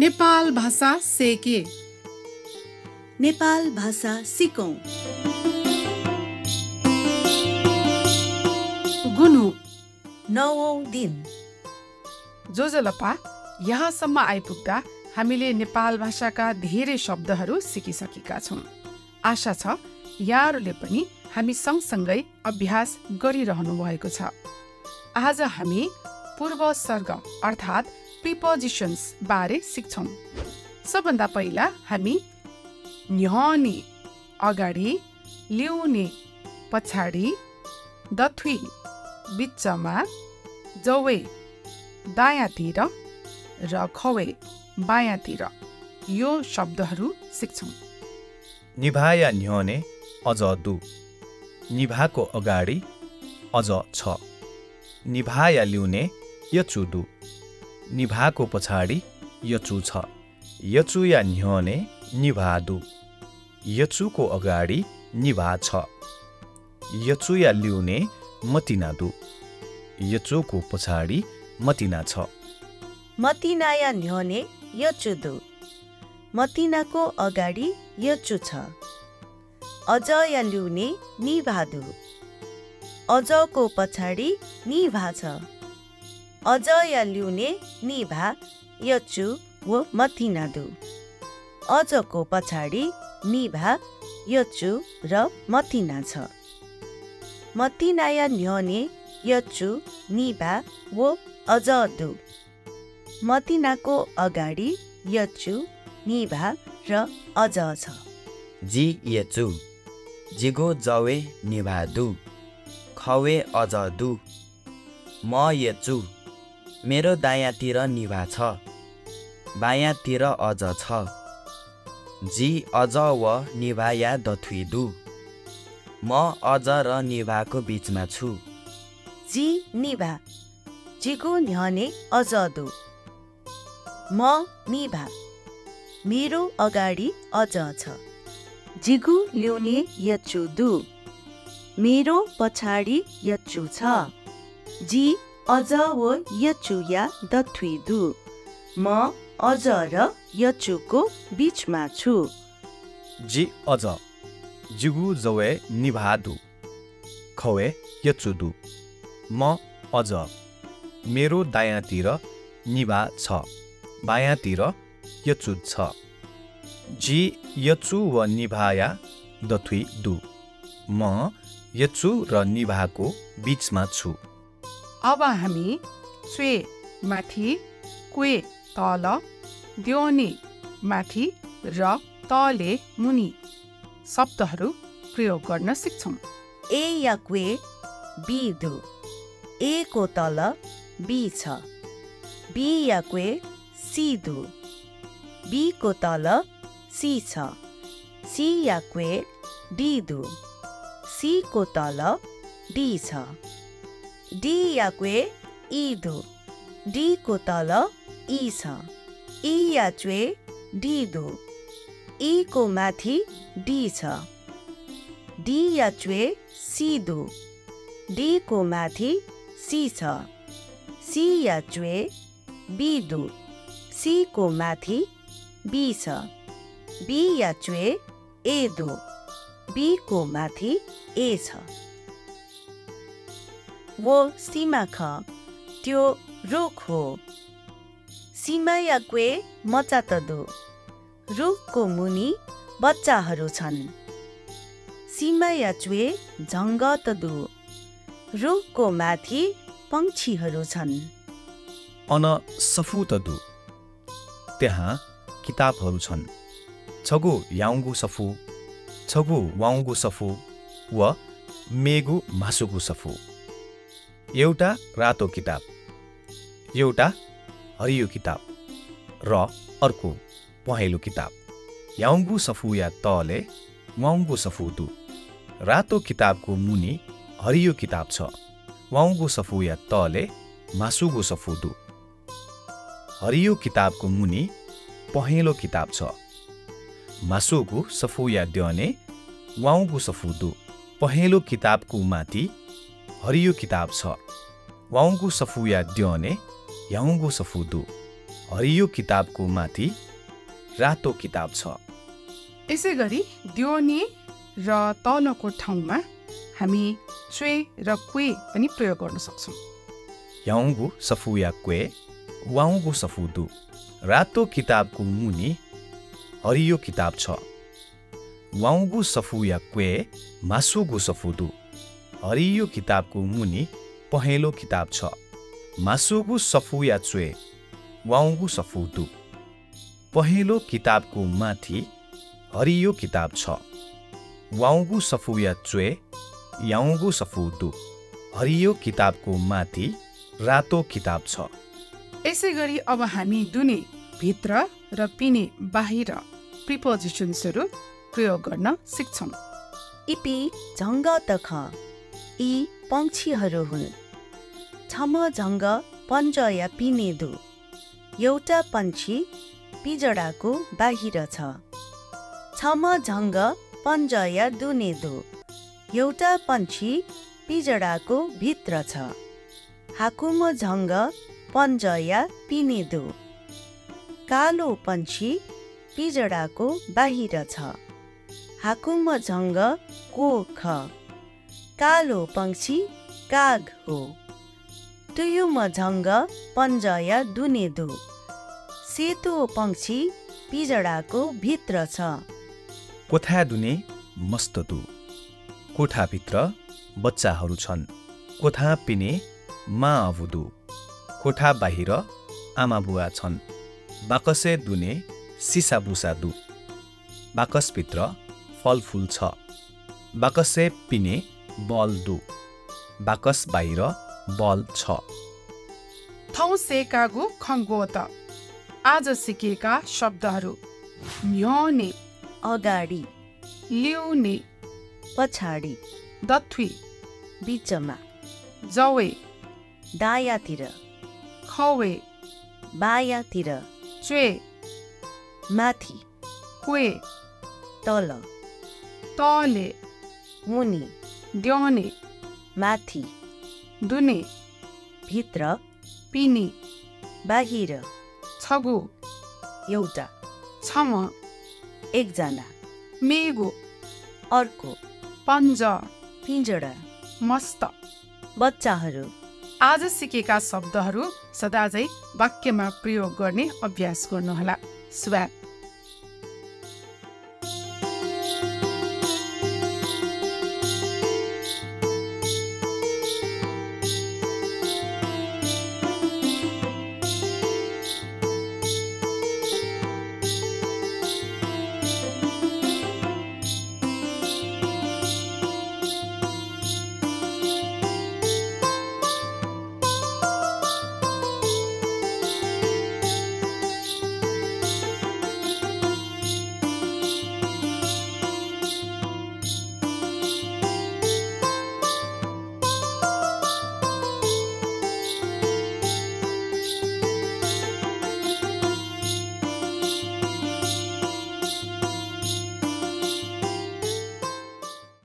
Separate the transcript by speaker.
Speaker 1: नेपाल भाषा सेके
Speaker 2: नेपाल भाषा सिकौं।
Speaker 1: गुनु
Speaker 2: 9औं दिन।
Speaker 1: जोजलपा यहाँसम्म आइपुग्दा हामीले नेपाल भाषाका धेरै शब्दहरू सिकिसकेका छौँ। आशा छ यहाँहरूले पनि हामी सँगसँगै अभ्यास गरिरहनु भएको छ। आज हामी पूर्वसर्ग अर्थात् प्रिपोजिसन्स बारे सिक्छौँ। सबभन्दा पहिला हामी न्याउने अगाडि, ल्याउने पछाडि, दथुई बिचमा, जौवे दायाँतिर र खवे बायाँतिर यो शब्दहरू सिक्छौँ।
Speaker 3: निभाया न्याउने अझ दु, निभाको अगाडि अझ छ। निभाया ल्याउने यचु दु, निभाको पछाडि यचु छ। यचुया न्याउने निभा दु, यचुको अगाडि निभा छ। यचुया ल्याउने मतिना दु, यचुको पछाडि मतिना छ।
Speaker 2: मतिनाया न्याउने यचु दु, मतिनाको अगाडि यचु छ। अझ या ल्याउने निभा दु, अझको पछाडि निभा छ। अझ या ल्याउने निभा यचु व मतिना दु, अझको पछाडि निभा यचु र मतिना छ। मतिनाया न्याउने यचु निभा व अझ दु, मतिनाको अगाडि यचु निभा र अझ छ।
Speaker 4: जी यचु, जिगो जवे निभा दु, खवे अझ दु। म यचु, मेरो दायाँतिर निभा छ, बायाँतिर अझ छ। जी अझ व निभाया दथुई दु, म अझ र निभाको बिचमा छु।
Speaker 2: जी निभा, जिगो न्याउने अझ दु। म निभा, मेरो अगाडि अझ छ। जिगु ल्याउने यचु दु, मेरो पछाडि यचु छ। जी अझ व यचु या दथुई दु, म अझ र यचुको बिचमा छु।
Speaker 3: जी अझ, जिगु जवे निभा दु, खवे यचु दु, म अझ, मेरो दायाँतिर निभा छ, बायाँतिर यचु छ। जी यचु व निभाया दथुई दु, म यचु र निभाको बिचमा छु।
Speaker 1: अब हामी स्वे माथि, क्वे तल, द्योने माथि र तले मुनि शब्दहरू प्रयोग गर्न सिक्छौँ।
Speaker 2: ए या क्वे बी दु, ए को तल बी छ। बी या क्वे सी दु, बी को तल सी छ। सी या क्वे डी दु, सी को तल डी छ। डी या क्वे ई दु, डी को तल ई छ। ई या च्वे डी दु, ई को माथि डी छ। डी या च्वे सी दु, डी को माथि सी छ। सी या च्वे बी दु, सी को माथि बी छ। बी या च्वे ए दु, बी को माथि ए छ। वो सीमा ख, त्यो रुख हो। सीमा या क्वे मचा त दु, रुखको मुनि बच्चाहरू छन्। सीमा या च्वे झङ्ग त दु, रुखको माथि पंक्षीहरू छन्।
Speaker 3: अन सफु त दु, त्यहाँ किताबहरू छन्। छगु याउँगु सफु, छगु वाउँगु सफु व मेगु मासुगु सफु। एउटा रातो किताब, एउटा हरियो किताब र अर्को पहेँलो किताब। याउँगु सफु या तले वाउँगु सफु दु, रातो किताबको मुनि हरियो किताब छ। वाउँगु सफु या तले मासुगु सफु दु, हरियो किताबको मुनि पहेँलो किताब छ। मासुगु सफु या द्योने वाउँगु सफु दु, पहेँलो किताबको माथि हरियो किताब छ। वाउँगु सफु या द्योने याउँगु सफु दु, हरियो किताबको माथि रातो किताब छ।
Speaker 1: यसै गरी द्योनी र तलको ठाउँमा हामी च्वे र क्वे पनि प्रयोग गर्न सक्छौँ।
Speaker 3: याउँगु सफु या क्वे वाउँगु सफु दु। रातो किताबको मुनि हरियो किताब छ। वाउँगु सफु या क्वे मासुगु सफु दु। हरियो किताबको मुनि पहेँलो किताब छ। मासुगु सफु या च्वे वाउँगु सफु दु। पहेँलो किताबको माथि हरियो किताब छ। वाउँगु सफु या च्वे याउँगु सफु दु। हरियो किताबको माथि रातो किताब छ।
Speaker 1: यसै गरी अब हामी दुने भित्र र पिने बाहिर प्रिपोजिसन्सहरू प्रयोग गर्न सिक्छौँ।
Speaker 2: इपी झङ्ग तख यी पंक्षीहरू हुन्। छम झङ्ग पन्ज या पिने दु। एउटा पंक्षी पिजडाको बाहिर छ। छम झङ्ग पन्ज या दुने दु। एउटा पंक्षी पिजडाको भित्र छ। हाकुम झङ्ग पन्ज या पिने दु। कालो पंक्षी पिजडाको बाहिर छ। हाकुम झङ्ग को ख। कालो पंक्षी काग हो। तुयुम झङ्ग पन्ज या दुने दु। सेतो पंक्षी पिजडाको भित्र छ।
Speaker 3: कोठा दुने मस्त दु। कोठाभित्र बच्चाहरू छन्। कोठा पिने मा अबुदु। कोठा बाहिर आमा बुवा छन्। बाकसे दुने सिसा बुसा दु। बाकसभित्र फलफुल छ। बाकसे पिने बल दु। बाकस बाहिर बल छ।
Speaker 1: थौ सेकागु खङ्गोत। आज सिकेका शब्दहरू म्योने
Speaker 2: अगाडि,
Speaker 1: ल्युने
Speaker 2: पछाडि,
Speaker 1: दथ्वी
Speaker 2: बिचमा,
Speaker 1: जवे
Speaker 2: दायाँतिर,
Speaker 1: खवे
Speaker 2: बायाँतिर,
Speaker 1: च्वे
Speaker 2: माथि,
Speaker 1: क्वे
Speaker 2: तल,
Speaker 1: तले
Speaker 2: मुनि,
Speaker 1: द्योने
Speaker 2: माथि,
Speaker 1: दुने
Speaker 2: भित्र,
Speaker 1: पिने
Speaker 2: बाहिर,
Speaker 1: छगु
Speaker 2: एउटा,
Speaker 1: छम
Speaker 2: एकजना,
Speaker 1: मेगु
Speaker 2: अर्को,
Speaker 1: पन्ज
Speaker 2: पिंजडा,
Speaker 1: मस्त।
Speaker 2: बच्चाहरू।
Speaker 1: आज सिकेका शब्दहरू सदाझै वाक्यमा प्रयोग गर्ने अभ्यास गर्नुहोला। स्वागत।